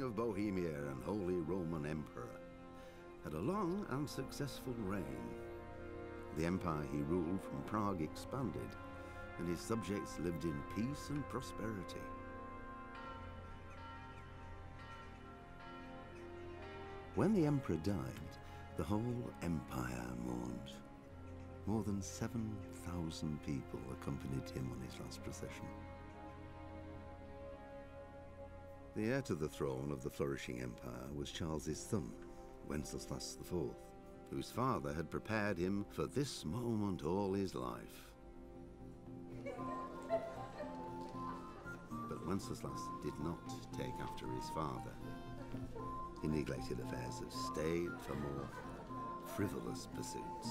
of Bohemia and Holy Roman Emperor, had a long and successful reign. The empire he ruled from Prague expanded, and his subjects lived in peace and prosperity. When the emperor died, the whole empire mourned. More than 7,000 people accompanied him on his last procession. The heir to the throne of the flourishing empire was Charles's son, Wenceslas IV, whose father had prepared him for this moment all his life. But Wenceslas did not take after his father. He neglected affairs of state for more frivolous pursuits.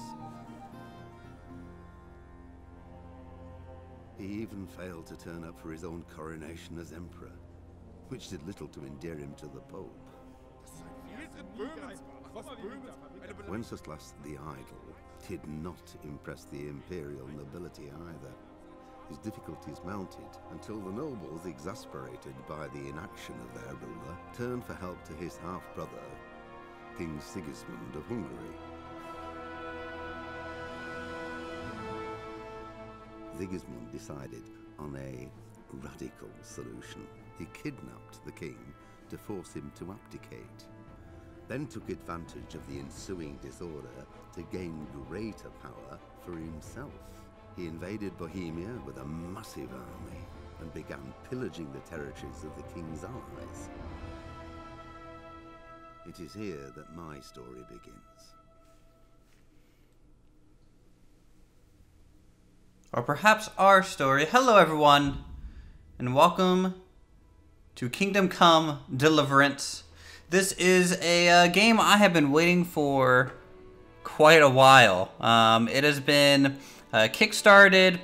He even failed to turn up for his own coronation as emperor, which did little to endear him to the Pope. Wenceslas the Idle did not impress the imperial nobility either. His difficulties mounted until the nobles, exasperated by the inaction of their ruler, turned for help to his half-brother, King Sigismund of Hungary. Sigismund decided on a radical solution. He kidnapped the king to force him to abdicate, then took advantage of the ensuing disorder to gain greater power for himself. He invaded Bohemia with a massive army and began pillaging the territories of the king's allies. It is here that my story begins. Or perhaps our story. Hello everyone, and welcome to Kingdom Come Deliverance. This is a game I have been waiting for quite a while. It has been kickstarted,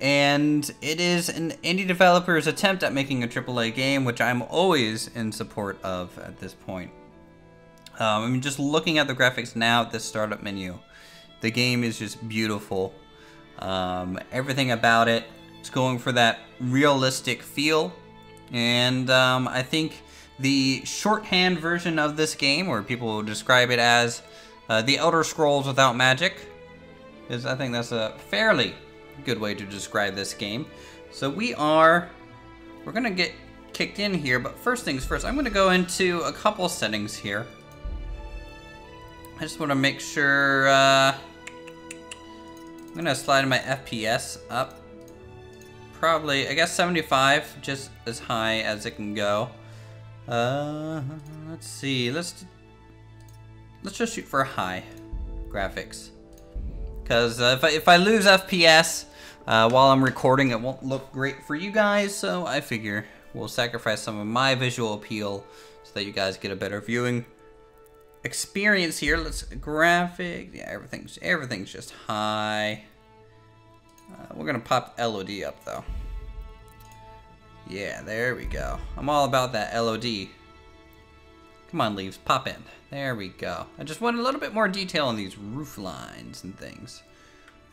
and it is an indie developer's attempt at making a AAA game, which I'm always in support of at this point. I mean, just looking at the graphics now at this startup menu, the game is just beautiful. Everything about it is going for that realistic feel, and I think the shorthand version of this game, or people will describe it as the Elder Scrolls without magic, is, I think that's a fairly good way to describe this game. So we're gonna get kicked in here, but first things first, I'm gonna go into a couple settings here. I just want to make sure I'm gonna slide my FPS up, probably, I guess 75, just as high as it can go. Let's see, let's just shoot for high graphics, because if I lose FPS while I'm recording, it won't look great for you guys, so I figure we'll sacrifice some of my visual appeal so that you guys get a better viewing experience here. Let's graphic, yeah, everything's just high. We're gonna pop LOD up though. Yeah, there we go. I'm all about that LOD. Come on, leaves, pop in. There we go. I just want a little bit more detail on these roof lines and things.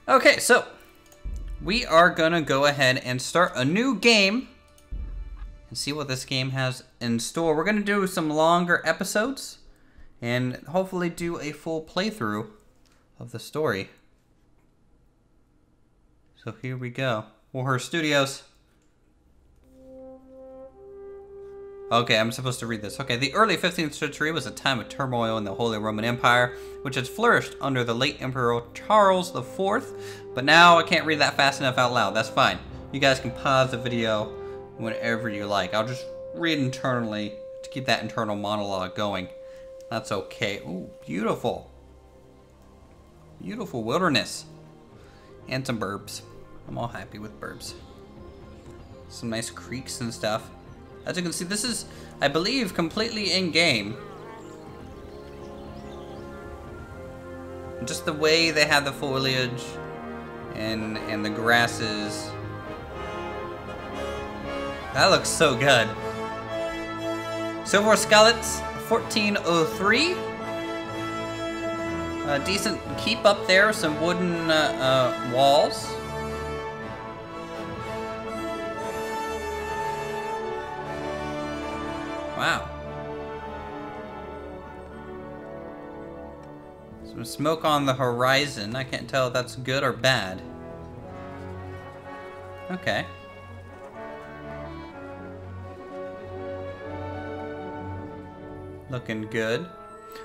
Okay, so we are gonna go ahead and start a new game and see what this game has in store. We're gonna do some longer episodes and hopefully do a full playthrough of the story. So here we go. Warhorse Studios. Okay, I'm supposed to read this. Okay, the early 15th century was a time of turmoil in the Holy Roman Empire, which has flourished under the late Emperor Charles IV. But now I can't read that fast enough out loud. That's fine. You guys can pause the video whenever you like. I'll just read internally to keep that internal monologue going. That's okay. Ooh, beautiful. Beautiful wilderness. And some burbs. I'm all happy with burbs. Some nice creeks and stuff. As you can see, this is, I believe, completely in-game. Just the way they have the foliage and the grasses. That looks so good. Silver Scallots, 1403. Decent keep up there, some wooden walls. Wow. Some smoke on the horizon. I can't tell if that's good or bad. Okay. Looking good.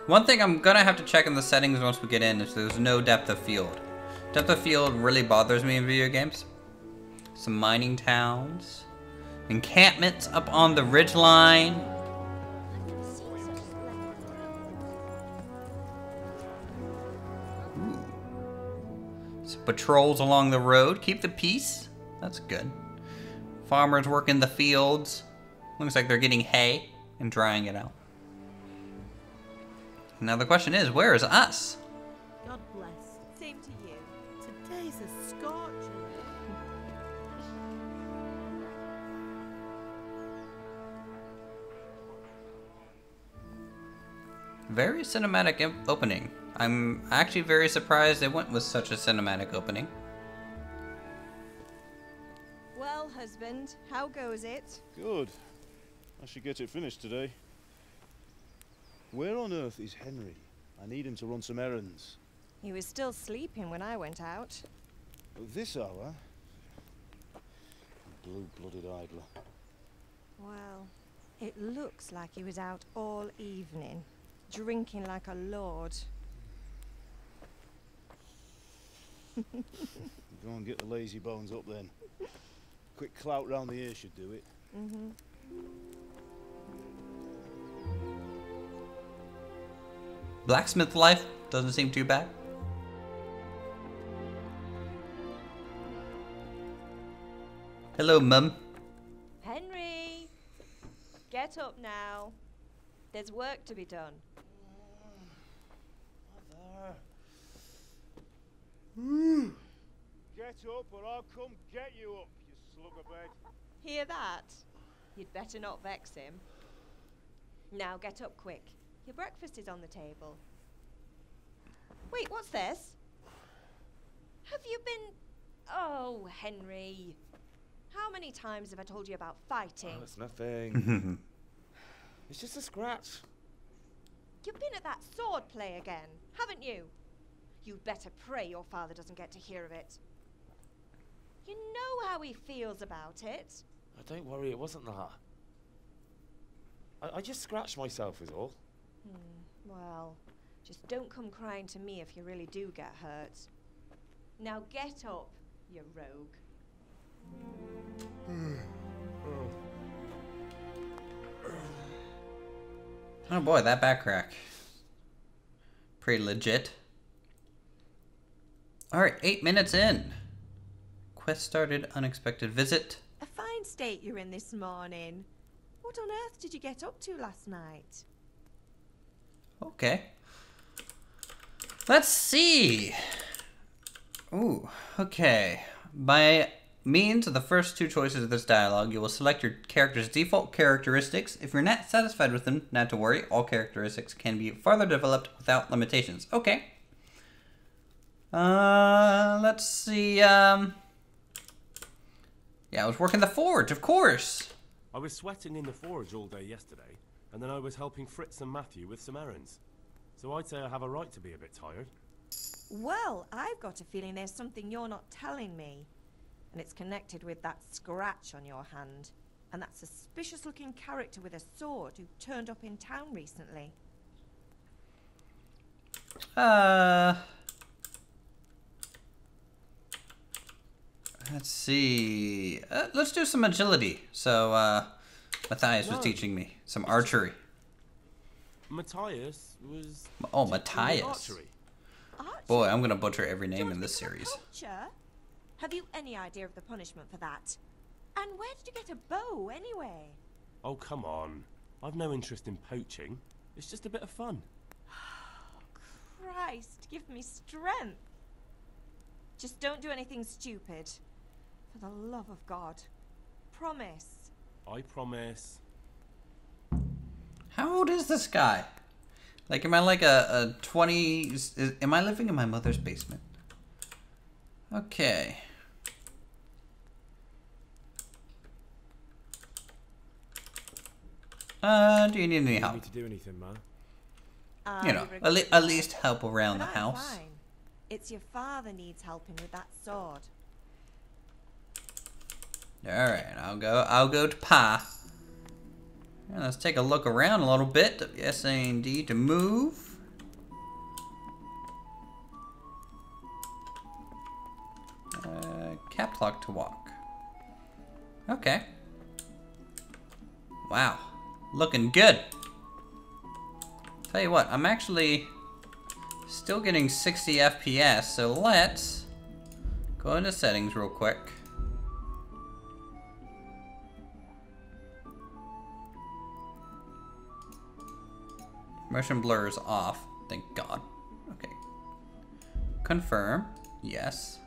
One thing I'm gonna have to check in the settings once we get in is there's no depth of field. Depth of field really bothers me in video games. Some mining towns. Encampments up on the ridgeline. Ooh. Some patrols along the road. Keep the peace. That's good. Farmers work in the fields. Looks like they're getting hay and drying it out. Now the question is, where is us? God bless. Same to you. Today's a scorcher. Very cinematic opening. I'm actually very surprised they went with such a cinematic opening. Well, husband, how goes it? Good. I should get it finished today. Where on earth is Henry? I need him to run some errands. He was still sleeping when I went out. At this hour? Blue-blooded idler. Well, it looks like he was out all evening, drinking like a lord. Go and get the lazy bones up then. Quick clout round the ear should do it. Mm-hmm. Blacksmith life doesn't seem too bad. Hello, Mum. Henry! Get up now. There's work to be done. Get up or I'll come get you up, you slugabed. Hear that? You'd better not vex him. Now get up quick. Your breakfast is on the table. Wait, what's this? Have you been... Oh, Henry. How many times have I told you about fighting? Oh, it's nothing. It's just a scratch. You've been at that sword play again, haven't you? You'd better pray your father doesn't get to hear of it. You know how he feels about it. Oh, don't worry, it wasn't that. I just scratched myself is all. Well, just don't come crying to me if you really do get hurt. Now get up, you rogue. Oh boy, that back crack. Pretty legit. Alright, 8 minutes in. Quest started, unexpected visit. A fine state you're in this morning. What on earth did you get up to last night? Okay. Let's see. Ooh, okay. By means of the first two choices of this dialogue, you will select your character's default characteristics. If you're not satisfied with them, not to worry, all characteristics can be further developed without limitations. Okay. Let's see, yeah, I was working the forge, of course. I was sweating in the forge all day yesterday, and then I was helping Fritz and Matthew with some errands. So I'd say I have a right to be a bit tired. Well, I've got a feeling there's something you're not telling me. And it's connected with that scratch on your hand. And that suspicious-looking character with a sword who turned up in town recently. Let's see. Let's do some agility. So, Matthias was teaching me some archery. Matthias was... Oh, Matthias. Archery. Archer? Boy, I'm gonna butcher every Do you name want in to this become a series. poacher? Have you any idea of the punishment for that? And where did you get a bow, anyway? Oh, come on. I've no interest in poaching. It's just a bit of fun. Christ, give me strength. Just don't do anything stupid. For the love of God. Promise. I promise. How old is this guy? Like, am I like a 20... am I living in my mother's basement? Okay. Do you need any Need me help? to do anything, Ma? you know, at least help around the But I'm house. fine. It's your father needs helping with that sword. Alright, I'll go to Pa. Yeah, let's take a look around a little bit. Yes, indeed, to move. Cap lock to walk. Okay. Wow. Looking good. Tell you what, I'm actually still getting 60 FPS, so let's go into settings real quick. Motion blur is off, thank God. Okay. Confirm, yes.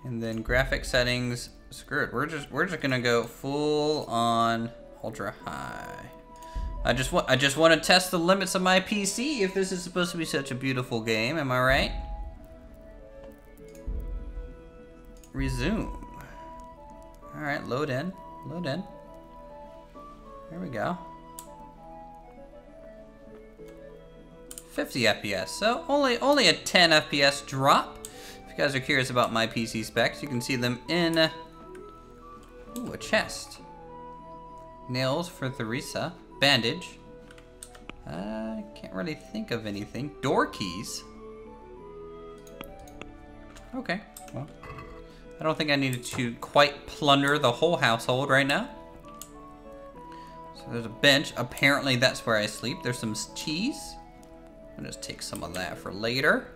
And then graphic settings, screw it. We're just gonna go full on ultra high. I just want to test the limits of my PC if this is supposed to be such a beautiful game. Am I right? Resume. All right, load in. Load in. There we go. 50 FPS. So only a 10 FPS drop. If you guys are curious about my PC specs, you can see them in a chest. Nails for Theresa. Bandage. I can't really think of anything. Door keys. Okay, well, I don't think I needed to quite plunder the whole household right now. So there's a bench. Apparently that's where I sleep. There's some cheese. I'll just take some of that for later.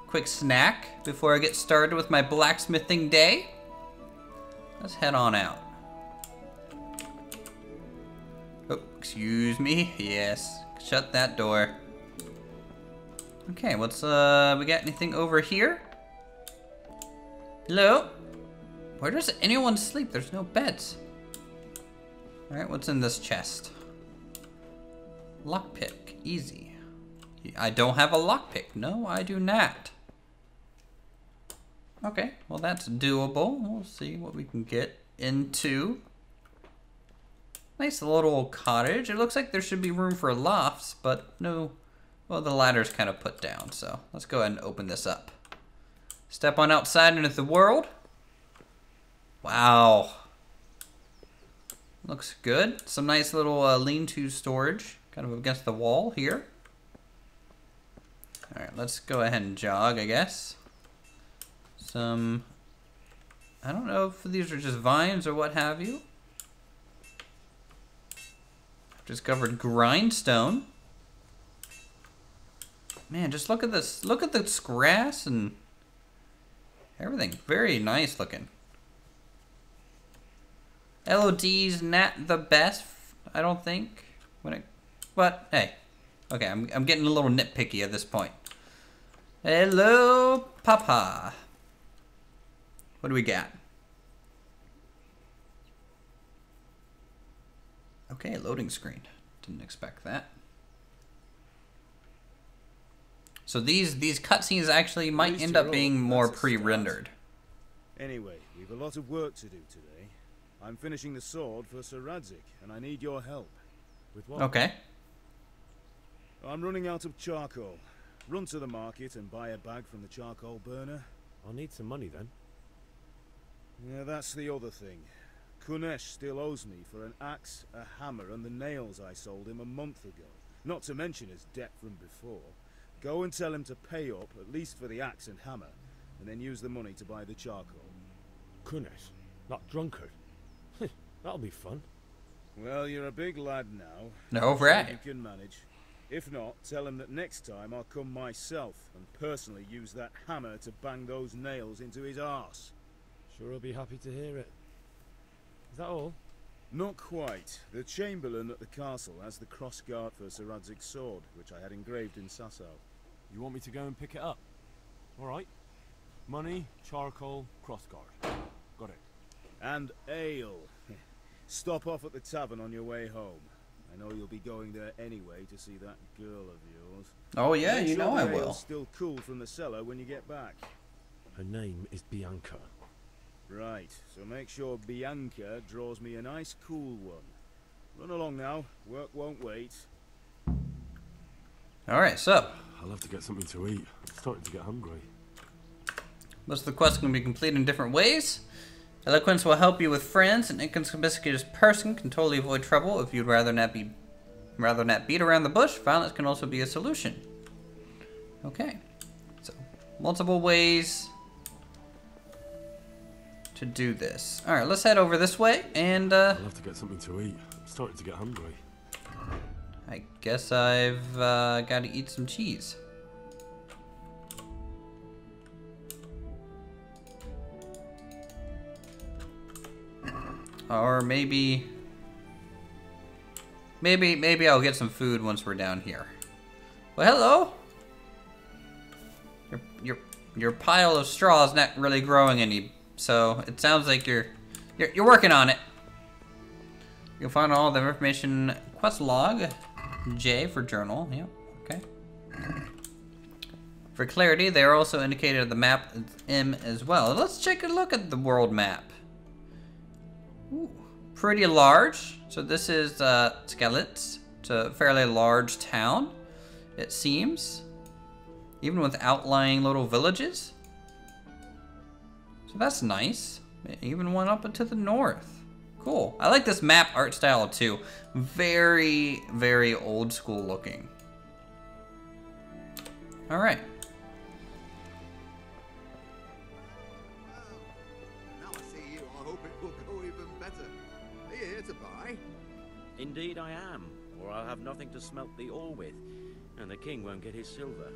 Quick snack before I get started with my blacksmithing day. Let's head on out. Oh, excuse me. Yes, shut that door. Okay, what's we got anything over here? Hello? Where does anyone sleep? There's no beds. All right, what's in this chest? Lockpick, easy. I don't have a lockpick. No, I do not. Okay, well that's doable. We'll see what we can get into. Nice little cottage. It looks like there should be room for lofts, but no. Well, the ladder's kind of put down, so let's go ahead and open this up. Step on outside into the world. Wow. Looks good. Some nice little lean-to storage, kind of against the wall here. All right, let's go ahead and jog, I guess. Some, I don't know if these are just vines or what have you. Discovered grindstone. Man, just look at this. Look at this grass and everything. Very nice looking. LOD's not the best, I don't think. But hey, okay, I'm getting a little nitpicky at this point. Hello, Papa. What do we got? Okay, loading screen. Didn't expect that. So these cutscenes actually might end up being more pre-rendered. Anyway, we've a lot of work to do today. I'm finishing the sword for Sir Radzig, and I need your help. With what? Okay. I'm running out of charcoal. Run to the market and buy a bag from the charcoal burner. I'll need some money then. Yeah, that's the other thing. Kunesh still owes me for an axe, a hammer, and the nails I sold him a month ago. Not to mention his debt from before. Go and tell him to pay up, at least for the axe and hammer, and then use the money to buy the charcoal. Kunesh, that drunkard. That'll be fun. Well, you're a big lad now. No, So right. you can manage. If not, tell him that next time I'll come myself and personally use that hammer to bang those nails into his arse. Sure, I'll be happy to hear it. Is that all? Not quite. The Chamberlain at the castle has the crossguard for Sir Radzig's sword, which I had engraved in Sasau. You want me to go and pick it up? All right. Money, charcoal, crossguard. Got it. And ale. Stop off at the tavern on your way home. I know you'll be going there anyway to see that girl of yours. Oh yeah, Make you sure know I the will. ale's still cool from the cellar when you get back. Her name is Bianca. Right, so make sure Bianca draws me a nice cool one. Run along now. Work won't wait. Alright, so I'll have to get something to eat. I'm starting to get hungry. most of the quests can be completed in different ways. Eloquence will help you with friends. An inconspicuous person can totally avoid trouble if you'd rather not beat around the bush. Violence can also be a solution. Okay, so multiple ways to do this. All right, let's head over this way, and I'll have to get something to eat. I'm starting to get hungry. I guess I've got to eat some cheese. Or maybe I'll get some food once we're down here. Well, hello. Your pile of straw is not really growing any, so it sounds like you're working on it. You'll find all the information. Quest log, J for journal. Yep. Okay. For clarity, they are also indicated on the map as M as well. Let's take a look at the world map. Ooh, pretty large. So this is Skeletons. It's a fairly large town, it seems. Even with outlying little villages. So that's nice. Even one up into the north. Cool. I like this map art style too. Very, very old school looking. All right. Now I see you, I hope it will go even better. Are you here to buy? Indeed I am, or I'll have nothing to smelt the ore with, and the king won't get his silver.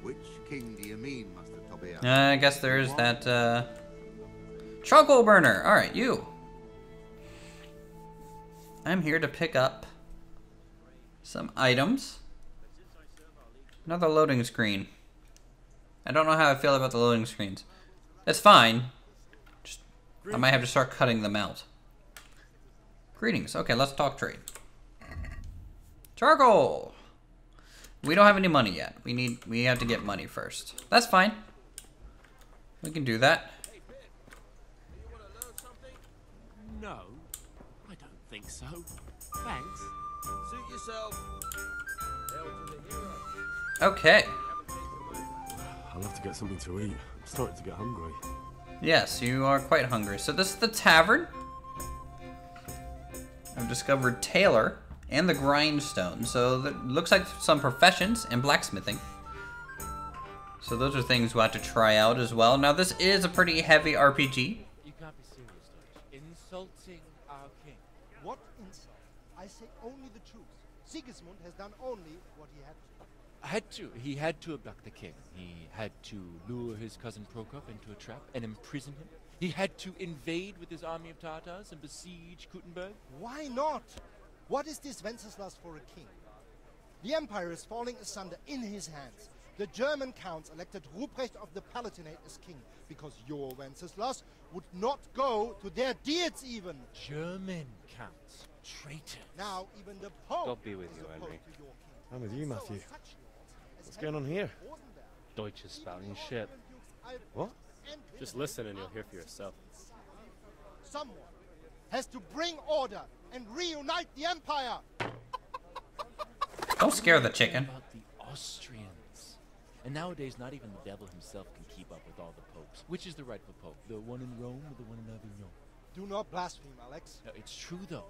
Which king do you mean, Master Tobias? I guess there is that charcoal burner. All right, you. I'm here to pick up some items. Another loading screen. I don't know how I feel about the loading screens. It's fine. Just, I might have to start cutting them out. Greetings. Okay, let's talk trade. Charcoal. We don't have any money yet. We have to get money first. That's fine. We can do that. No, I don't think so. Thanks. Suit yourself. Hail to the hero. Okay. I'll have to get something to eat. I'm starting to get hungry. Yes, you are quite hungry. So this is the tavern. I've discovered Taylor and the grindstone. So that looks like some professions and blacksmithing. So those are things we'll have to try out as well. Now this is a pretty heavy RPG. You can't be serious, Deutsch. Insulting our king. What insult? I say only the truth. Sigismund has done only what he had to. He had to abduct the king. He had to lure his cousin Prokop into a trap and imprison him. He had to invade with his army of Tartars and besiege Kuttenberg. Why not? What is this Wenceslas for a king? The empire is falling asunder in his hands. The German counts elected Ruprecht of the Palatinate as king because your Wenceslas would not go to their deeds even. German counts. Traitors. Now even the Pope God be with is you, opposed Henry. to your king. I'm with you, Matthew. So such lords as What's going on here? wasn't there? Deutsch is spouting shit. What? Just listen and you'll hear for yourself. Someone has to bring order and reunite the empire. Don't scare the chicken. About the Austrians. And nowadays, not even the devil himself can keep up with all the popes. Which is the rightful pope? The one in Rome or the one in Avignon? Do not blaspheme, Alex. No, it's true though.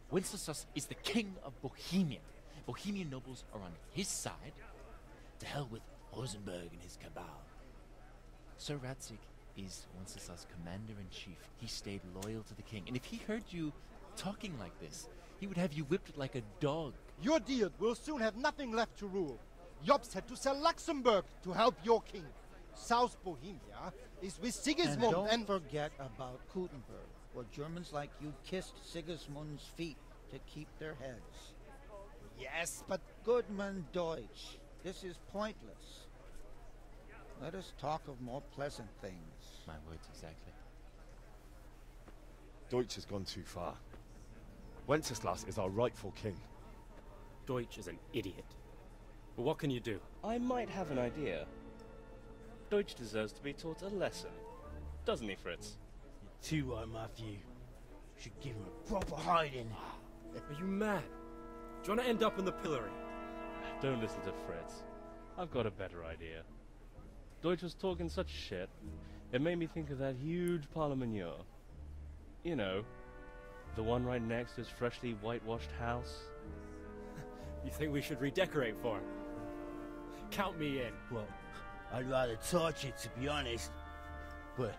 Wenceslas is the king of Bohemia. Bohemian nobles are on his side. To hell with Rosenberg and his cabal. Sir Radzig is Wenceslas' commander-in-chief. He stayed loyal to the king. And if he heard you talking like this, he would have you whipped like a dog. Your deed will soon have nothing left to rule. Jobst had to sell Luxembourg to help your king. South Bohemia is with Sigismund and don't forget about Kuttenberg, where Germans like you kissed Sigismund's feet to keep their heads. Yes, but Goodman Deutsch, this is pointless. Let us talk of more pleasant things. My words exactly. Deutsch has gone too far. Wenceslas is our rightful king. Deutsch is an idiot. But what can you do? I might have an idea. Deutsch deserves to be taught a lesson. Doesn't he, Fritz? You too are, Matthew. Should give him a proper hiding. Are you mad? Do you want to end up in the pillory? Don't listen to Fritz. I've got a better idea. Deutsch was talking such shit, it made me think of that huge parliament. You know, the one right next to his freshly whitewashed house. You think we should redecorate for him? Count me in. Well, I'd rather torch it, to be honest. But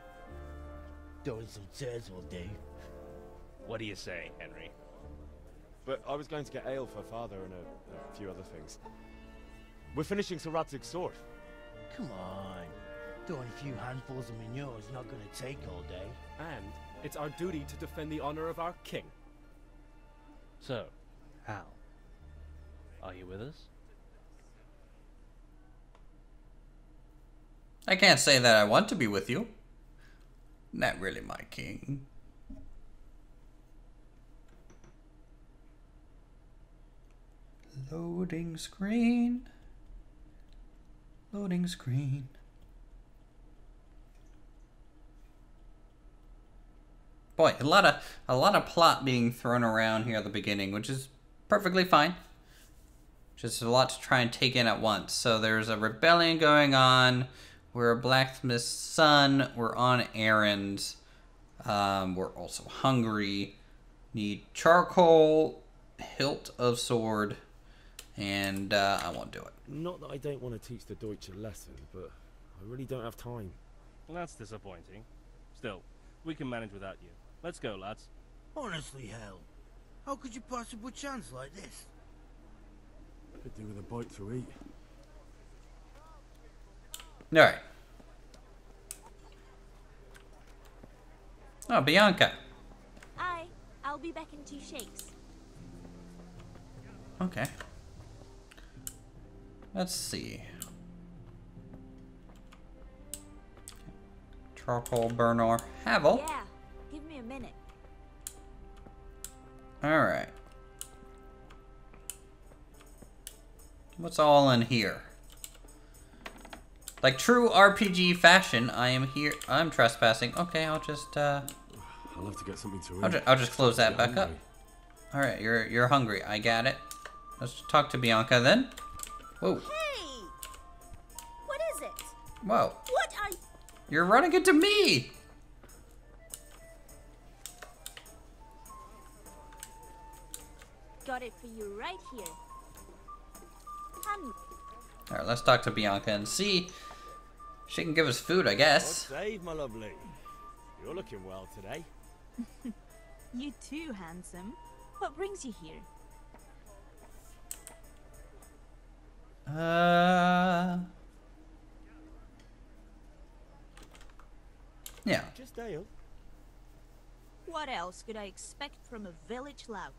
throwing some turds will do. What do you say, Henry? But I was going to get ale for Father and a few other things. We're finishing Sir Radzig's sword. Come on. Throwing a few handfuls of manure is not going to take all day. And it's our duty to defend the honor of our king. So, Hal, are you with us? I can't say that I want to be with you. Not really my king. Loading screen. Loading screen. Boy, a lot of plot being thrown around here at the beginning, which is perfectly fine. Just a lot to try and take in at once. So there's a rebellion going on. We're a blacksmith's son. We're on errands. We're also hungry. Need charcoal, hilt of sword, and I won't do it. Not that I don't want to teach the Deutsch a lesson, but I really don't have time. Well, that's disappointing. Still, we can manage without you. Let's go, lads. Honestly, Hal, how could you possibly chance like this? Could do with a bite to eat. Alright. Oh, Bianca. I'll be back in 2 shakes. Okay. Let's see. Charcoal burner. Havel. Yeah, give me a minute. Alright. What's all in here? Like true RPG fashion, I am here. I'm trespassing. Okay, I'll just I'll have to get something to eat. I'll just close that back up. All right, you're hungry. I got it. Let's talk to Bianca then. Whoa. Hey! What is it? Whoa. What are... You're running into me! Got it for you right here. Honey. Alright, let's talk to Bianca and see. She can give us food, I guess. Well, Dave, my lovely. You're looking well today. You too, handsome. What brings you here? Yeah. Just ale. What else could I expect from a village lout?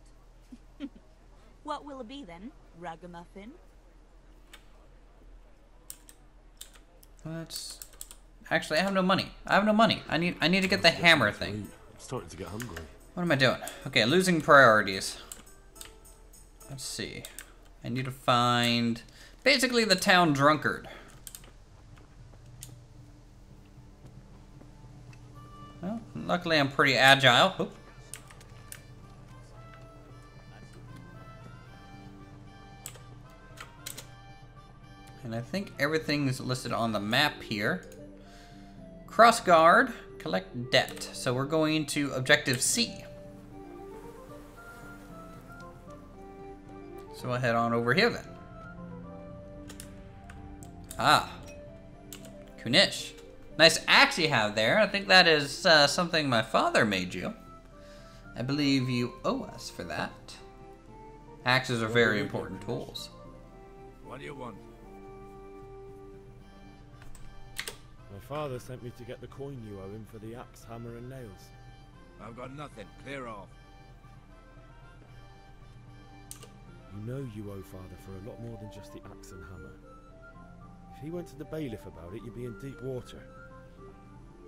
What will it be then? Ragamuffin? Let's... Actually, I have no money. I need to get the hammer thing. I'm starting to get hungry. What am I doing? Okay, losing priorities. Let's see. I need to find... basically the town drunkard. Well, luckily I'm pretty agile. Oop. And I think everything's listed on the map here. Cross guard, collect debt. So we're going to objective C. So we'll head on over here then. Ah. Kunish. Nice axe you have there. I think that is something my father made you. I believe you owe us for that. Axes are very important tools. What do you want? My father sent me to get the coin you owe him for the axe, hammer, and nails. I've got nothing. Clear off. You know you owe father for a lot more than just the axe and hammer. If he went to the bailiff about it, you'd be in deep water.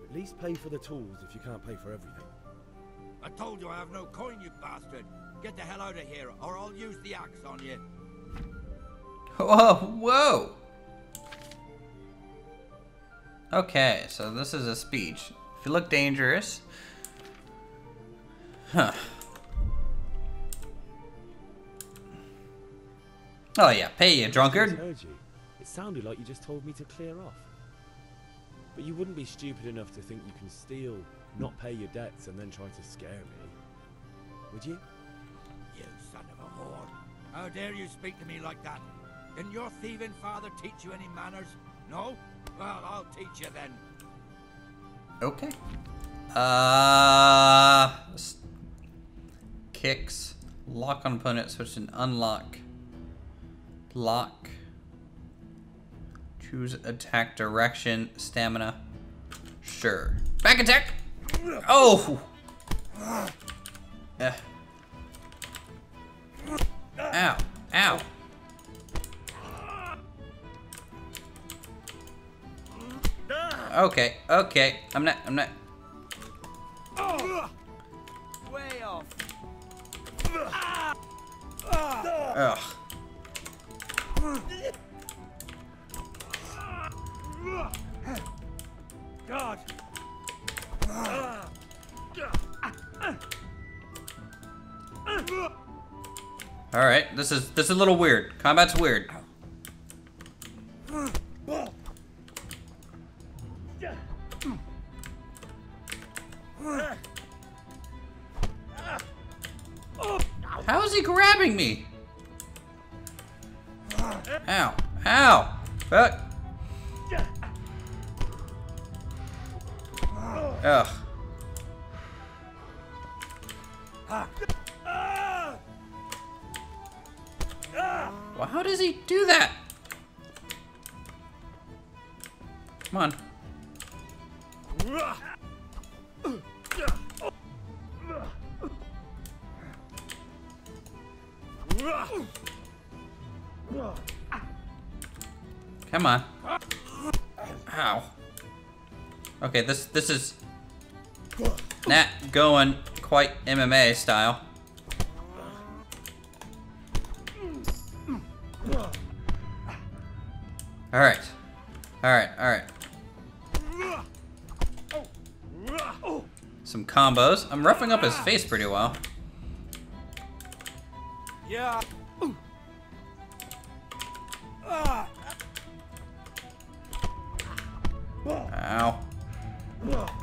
At least pay for the tools if you can't pay for everything. I told you I have no coin, you bastard. Get the hell out of here, or I'll use the axe on you. Whoa, whoa! Okay, so this is a speech. If you look dangerous, Huh. Oh yeah, pay you, drunkard. I heard you. It sounded like you just told me to clear off. But you wouldn't be stupid enough to think you can steal, not pay your debts, and then try to scare me. Would you? You son of a whore. How dare you speak to me like that? Didn't your thieving father teach you any manners? No? Well, I'll teach you then. Okay. Kicks. Lock on opponent, switch to unlock. Lock. Choose attack direction, stamina. Sure. Back attack! Oh! Ow. Ow. Okay, okay. I'm not. Way off. Ugh. God. All right, this is a little weird. Combat's weird. How is he grabbing me? Ow. Ow. Fuck. Ugh. Well, how does he do that? Come on. Come on. Ow. Okay, this is not going quite MMA style. Alright. Alright, alright. Some combos. I'm roughing up his face pretty well. Yeah. Ow. Now.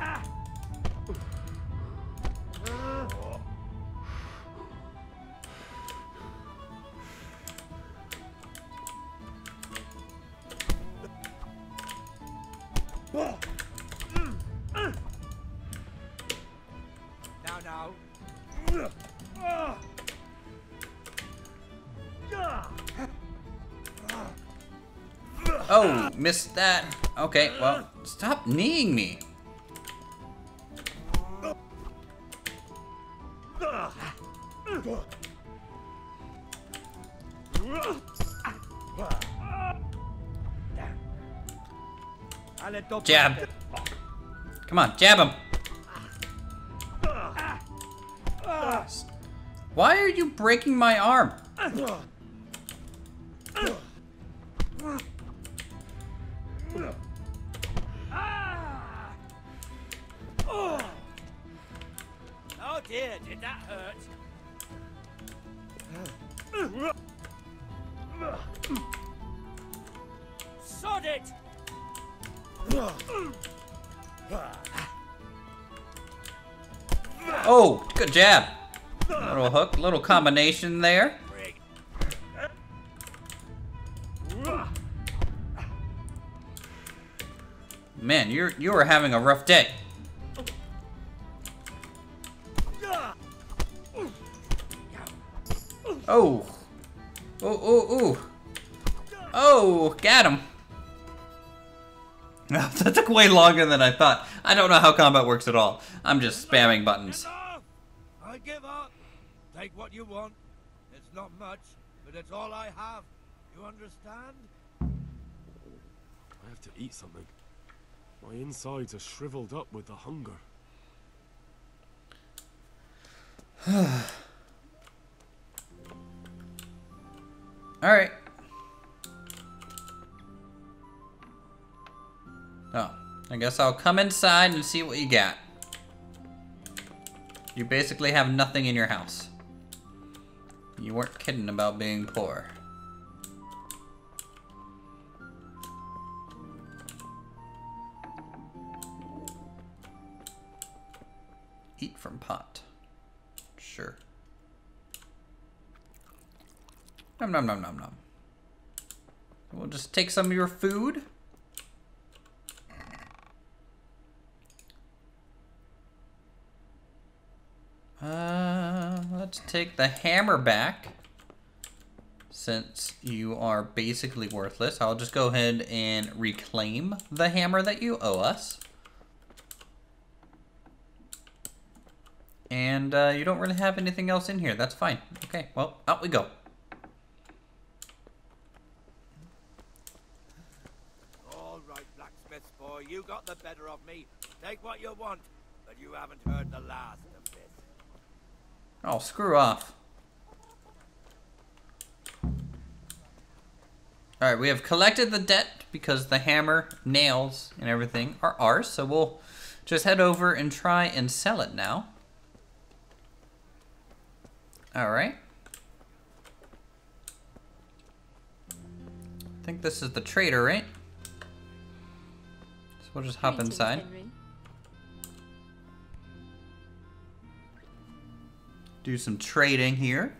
Oh, missed that. Okay, well, stop kneeing me. Jab. Come on, jab him. Why are you breaking my arm? Oh dear, did that hurt? Sod it! Oh, good jab. Little hook, little combination there. Man, you are having a rough day. Oh. Oh. Oh, got him. That took way longer than I thought. I don't know how combat works at all. I'm just spamming buttons. I give up. Take what you want. It's not much, but it's all I have. You understand? I have to eat something. My insides are shriveled up with the hunger. Alright. Oh, I guess I'll come inside and see what you got. You basically have nothing in your house. You weren't kidding about being poor. Eat from pot. Sure. Nom nom nom nom nom. We'll just take some of your food. Let's take the hammer back. Since you are basically worthless, I'll just go ahead and reclaim the hammer that you owe us. And you don't really have anything else in here. That's fine. Okay, well, out we go. All right, Blacksmith boy, you got the better of me. Take what you want, but you haven't heard the last of this. Oh, screw off. Alright, we have collected the debt because the hammer, nails, and everything are ours. So we'll just head over and try and sell it now. Alright. I think this is the trader, right? So we'll just hop inside. Do some trading here.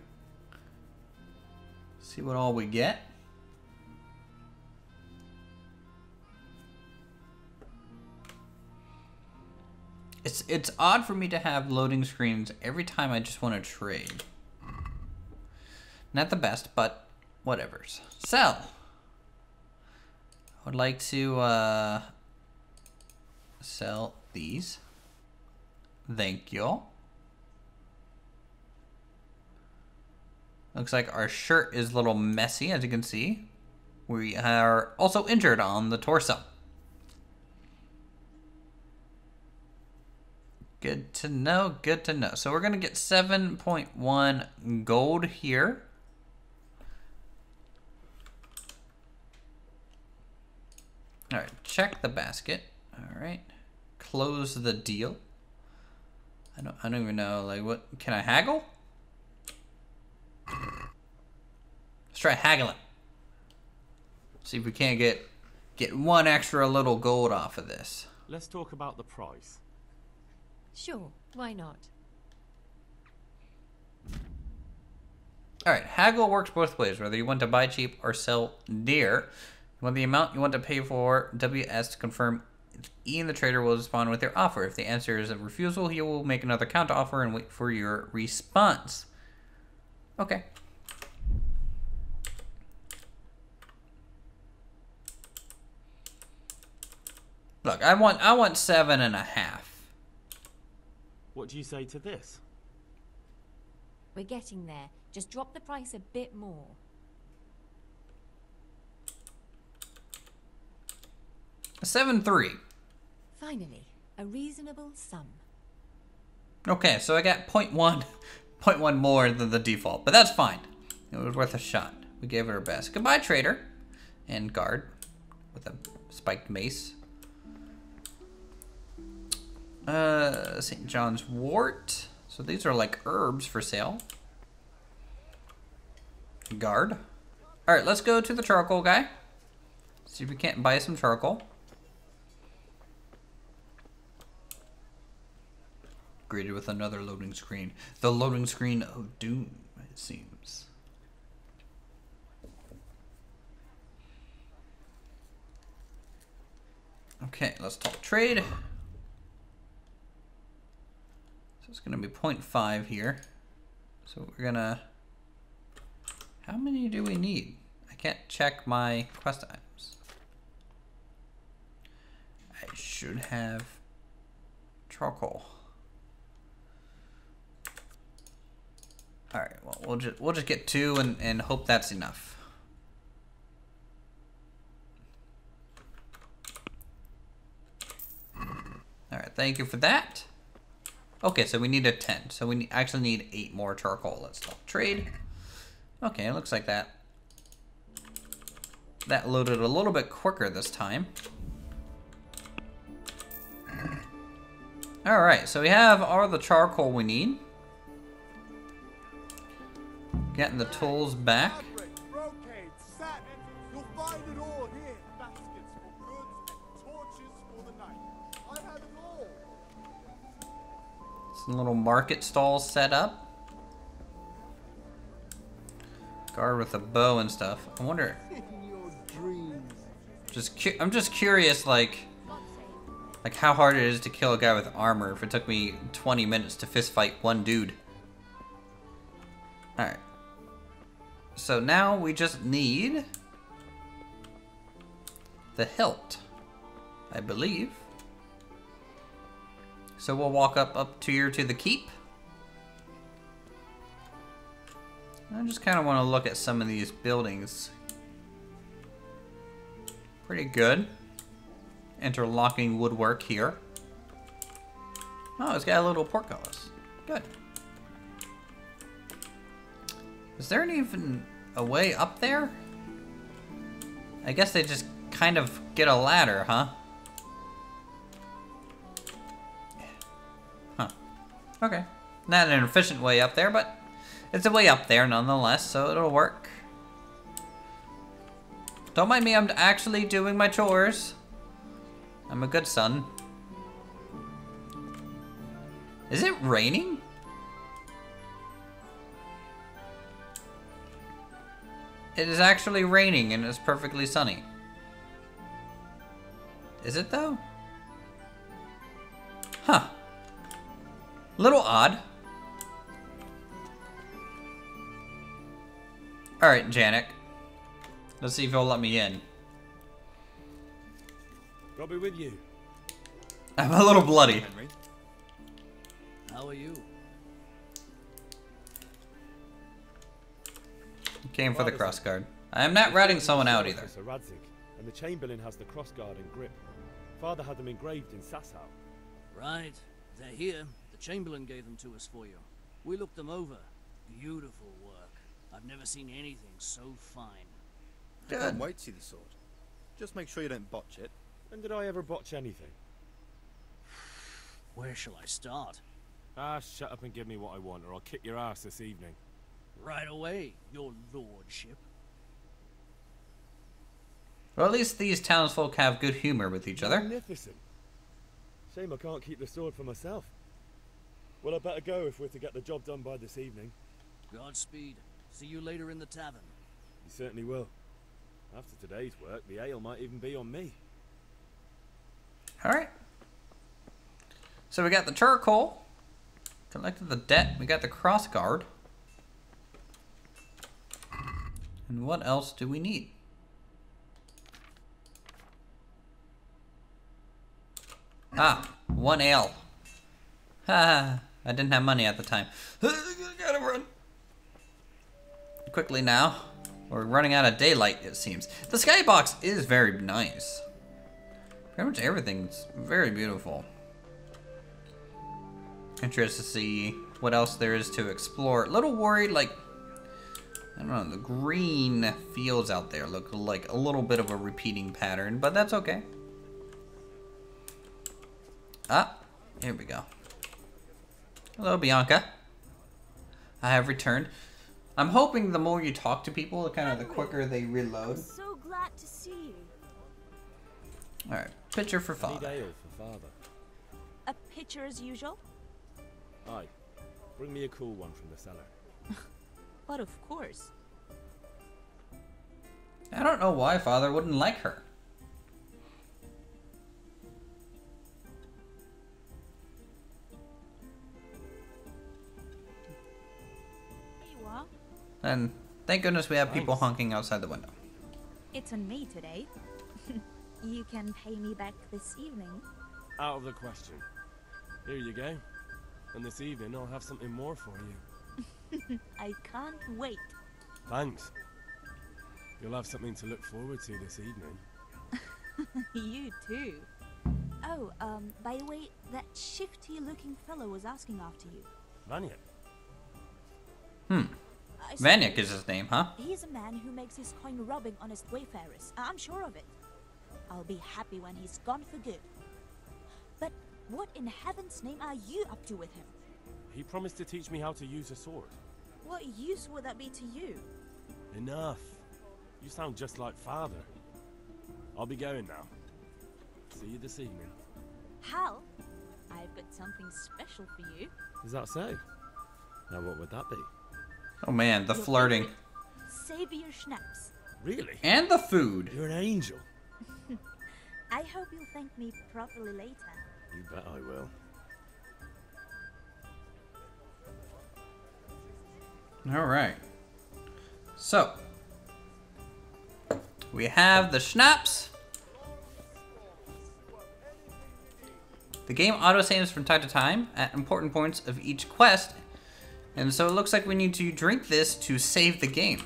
See what all we get. It's odd for me to have loading screens every time I just want to trade. Not the best, but whatevers. Sell. I would like to sell these. Thank you. Looks like our shirt is a little messy, as you can see. We are also injured on the torso. Good to know, good to know. So we're going to get 7.1 gold here. All right, check the basket. All right, close the deal. I don't even know, like, what, can I haggle? Let's try haggling. See if we can't get one extra little gold off of this. Let's talk about the price. Sure, why not? Alright, haggle works both ways, whether you want to buy cheap or sell dear. You want the amount you want to pay for WS to confirm E and the trader will respond with their offer. If the answer is a refusal, he will make another counter offer and wait for your response. Okay. Look, I want 7.5. What do you say to this? We're getting there. Just drop the price a bit more. A 7.3. Finally, a reasonable sum. Okay, so I got 0.1 more than the default, but that's fine. It was worth a shot. We gave it our best. Goodbye, trader. And guard with a spiked mace. St. John's wort. So these are like herbs for sale. Guard. Alright, let's go to the charcoal guy. See if we can't buy some charcoal. Greeted with another loading screen. The loading screen of doom, it seems. Okay, let's talk trade. So it's going to be 0.5 here. So we're going to... How many do we need? I can't check my quest items. I should have charcoal. All right, well, we'll just get 2 and hope that's enough. All right, thank you for that. Okay, so we need a 10. So we actually need 8 more charcoal. Let's talk trade. Okay, it looks like that loaded a little bit quicker this time. Alright, so we have all the charcoal we need. Getting the tools back. Brocade, satin, you'll find it all here. Baskets for goods and torches for the night. I have it all. Some little market stalls set up. Guard with a bow and stuff. I wonder. Your dreams. I'm just curious, like how hard it is to kill a guy with armor if it took me 20 minutes to fist fight one dude. Alright. So now we just need the hilt, I believe. So we'll walk up here to the keep. I just kind of want to look at some of these buildings. Pretty good. Interlocking woodwork here. Oh, it's got a little portcullis. Good. Is there even a way up there? I guess they just kind of get a ladder, huh? Huh. Okay. Not an efficient way up there, but it's a way up there nonetheless, so it'll work. Don't mind me, I'm actually doing my chores. I'm a good son. Is it raining? It is actually raining and it's perfectly sunny. Is it though? Huh. Little odd. Alright, Janek. Let's see if he'll let me in. I'll be with you. I'm a little bloody. Henry. How are you? Came for the cross guard. I am not ratting someone out either. And the Chamberlain has the cross guard and grip. Father had them engraved in Sasau. Right. They're here. The Chamberlain gave them to us for you. We looked them over. Beautiful work. I've never seen anything so fine. I can't wait to see the sword. Just make sure you don't botch it. When did I ever botch anything? Where shall I start? Ah, shut up and give me what I want, or I'll kick your ass this evening. Right away, your lordship. Well, at least these townsfolk have good humor with each other. Magnificent. Shame I can't keep the sword for myself. Well, I better go if we're to get the job done by this evening. Godspeed. See you later in the tavern. You certainly will. After today's work, the ale might even be on me. Alright. So we got the charcoal. Collected the debt. We got the cross guard. And what else do we need? Ah, 1 ale. Ha! I didn't have money at the time. Gotta run. Quickly now. We're running out of daylight, it seems. The skybox is very nice. Pretty much everything's very beautiful. Interested to see what else there is to explore. A little worried, like, I don't know, the green fields out there look like a little bit of a repeating pattern, but that's okay. Ah, here we go. Hello, Bianca. I have returned. I'm hoping the more you talk to people, the quicker they reload. I'm so glad to see you. Alright, picture for father. Need ale for father. A pitcher as usual? Aye. Bring me a cool one from the cellar. But of course. I don't know why father wouldn't like her. There you are. And thank goodness we have people honking outside the window. It's on me today. You can pay me back this evening. Out of the question. Here you go. And this evening I'll have something more for you. I can't wait. Thanks. You'll have something to look forward to this evening. You too. Oh, by the way, that shifty-looking fellow was asking after you. Vanya. Vanyek is his name, huh? He's a man who makes his coin robbing honest wayfarers. I'm sure of it. I'll be happy when he's gone for good. But What in heaven's name are you up to with him? He promised to teach me how to use a sword. What use would that be to you? Enough. You sound just like father. I'll be going now. See you this evening. Hal, I've got something special for you. Is that so? Now what would that be? Oh man, the flirting. Savior schnapps. Really? And the food. You're an angel. I hope you'll thank me properly later. You bet I will. All right. So, we have the schnapps. The game autosaves from time to time at important points of each quest. And so it looks like we need to drink this to save the game.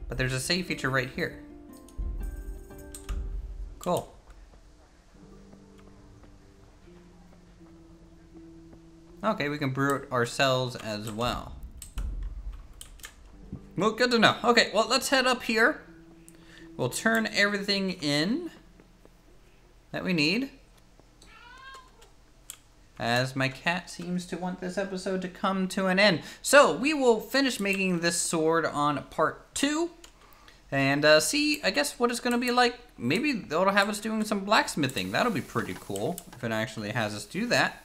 But there's a save feature right here. Cool. Okay, we can brew it ourselves as well. Well, good to know. Okay, well, let's head up here. We'll turn everything in that we need. As my cat seems to want this episode to come to an end. So, we will finish making this sword on part 2. And see, I guess, what it's going to be like. Maybe they'll have us doing some blacksmithing. That'll be pretty cool if it actually has us do that.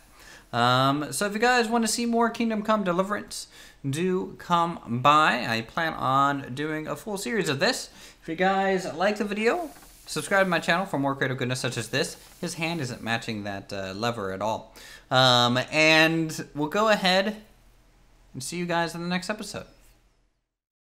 So if you guys want to see more Kingdom Come Deliverance, do come by. I plan on doing a full series of this. If you guys like the video, subscribe to my channel for more creative goodness such as this. His hand isn't matching that lever at all. And we'll go ahead and see you guys in the next episode.